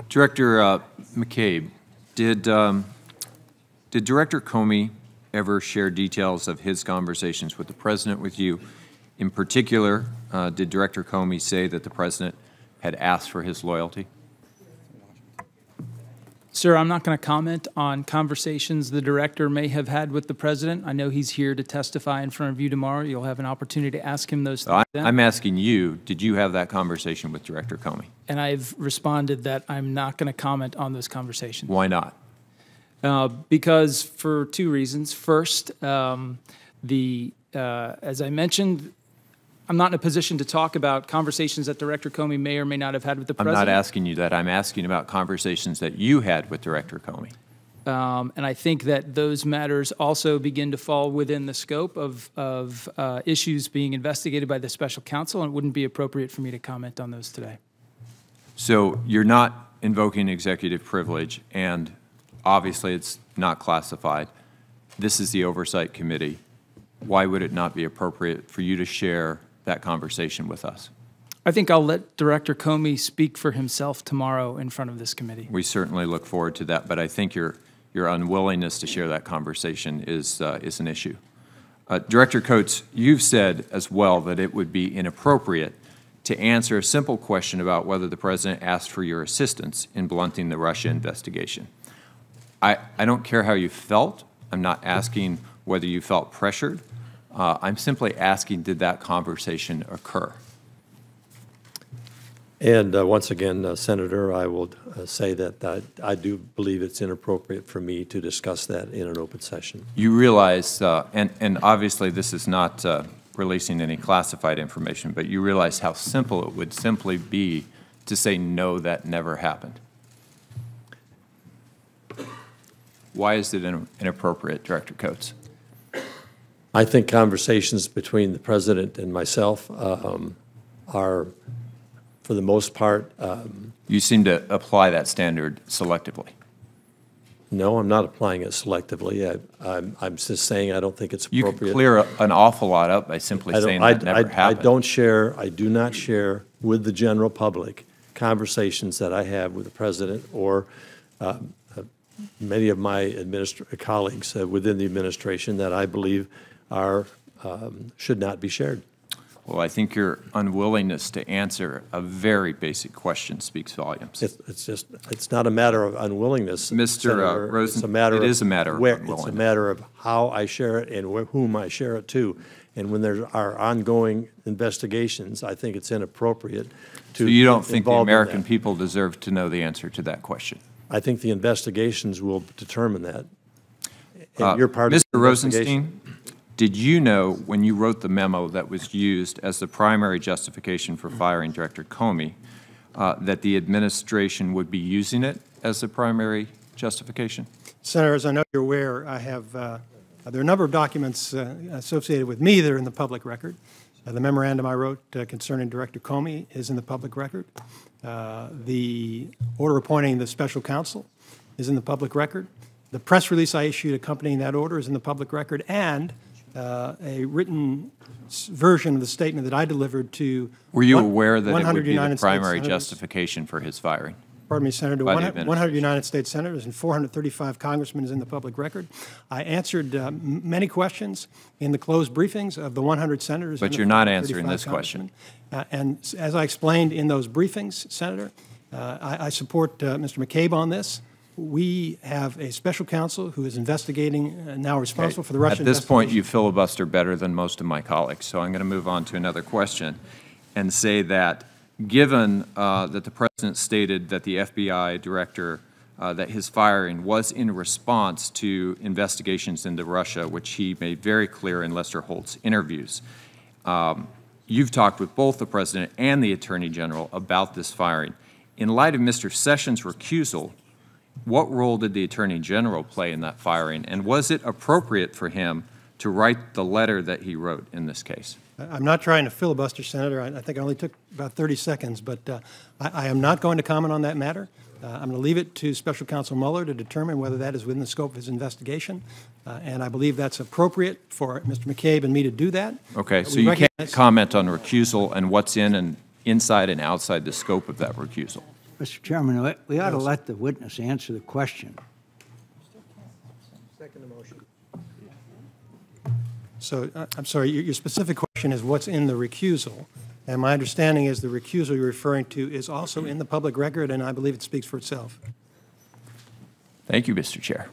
Director McCabe, did Director Comey ever share details of his conversations with the President with you? In particular, did Director Comey say that the President had asked for his loyalty? Sir, I'm not going to comment on conversations the Director may have had with the President. I know he's here to testify in front of you tomorrow. You'll have an opportunity to ask him those things then. I'm asking you, did you have that conversation with Director Comey? And I've responded that I'm not going to comment on those conversations. Why not? Because for two reasons. First, as I mentioned, I'm not in a position to talk about conversations that Director Comey may or may not have had with the President. I'm not asking you that. I'm asking about conversations that you had with Director Comey. And I think that those matters also begin to fall within the scope of issues being investigated by the special counsel, and it wouldn't be appropriate for me to comment on those today. So you're not invoking executive privilege, and obviously it's not classified. This is the Oversight Committee. Why would it not be appropriate for you to share that conversation with us? I think I'll let Director Comey speak for himself tomorrow in front of this committee. We certainly look forward to that, but I think your unwillingness to share that conversation is an issue. Director Coates, you've said as well that it would be inappropriate to answer a simple question about whether the President asked for your assistance in blunting the Russia investigation. I don't care how you felt. I'm not asking whether you felt pressured. I'm simply asking, did that conversation occur? And once again, Senator, I will say that I do believe it's inappropriate for me to discuss that in an open session. You realize, and obviously this is not releasing any classified information, but you realize how simple it would simply be to say, no, that never happened. Why is it inappropriate, Director Coates? I think conversations between the President and myself are, for the most part... you seem to apply that standard selectively. No, I'm not applying it selectively. I'm just saying I don't think it's appropriate. You can clear an awful lot up by simply saying that never happened. I do not share with the general public conversations that I have with the President or many of my colleagues within the administration that I believe should not be shared. Well, I think your unwillingness to answer a very basic question speaks volumes. It's not a matter of unwillingness, Mr. Rosenstein. It is a matter of unwillingness. It's a matter of how I share it and whom I share it to. And when there are ongoing investigations, I think it's inappropriate to. So you don't think the American people deserve to know the answer to that question? I think the investigations will determine that. And you're part Mr. of the Rosenstein, did you know when you wrote the memo that was used as the primary justification for firing Director Comey that the administration would be using it as the primary justification? Senator, as I know you're aware, I have there are a number of documents associated with me that are in the public record. The memorandum I wrote concerning Director Comey is in the public record. The order appointing the special counsel is in the public record. The press release I issued accompanying that order is in the public record, and a written version of the statement that I delivered to. Were you aware that it would be the primary justification for his firing? Pardon me, Senator. 100 United States senators and 435 congressmen is in the public record. I answered many questions in the closed briefings of the 100 senators. But you're not answering this question. And as I explained in those briefings, Senator, I support Mr. McCabe on this. We have a special counsel who is investigating, now responsible for the Russian investigation. At this point, you filibuster better than most of my colleagues, so I'm going to move on to another question and say that given that the President stated that the FBI director, that his firing was in response to investigations into Russia, which he made very clear in Lester Holt's interviews, you've talked with both the President and the Attorney General about this firing. In light of Mr. Sessions' recusal, what role did the Attorney General play in that firing, and was it appropriate for him to write the letter that he wrote in this case? I'm not trying to filibuster, Senator. I think I only took about 30 seconds, but I am not going to comment on that matter. I'm going to leave it to Special Counsel Mueller to determine whether that is within the scope of his investigation, and I believe that's appropriate for Mr. McCabe and me to do that. Okay, so you can't comment on recusal and what's in and inside and outside the scope of that recusal. Mr. Chairman, we ought to let the witness answer the question. Second motion. So, I'm sorry, your specific question is what's in the recusal. And my understanding is the recusal you're referring to is also in the public record, and I believe it speaks for itself. Thank you, Mr. Chair.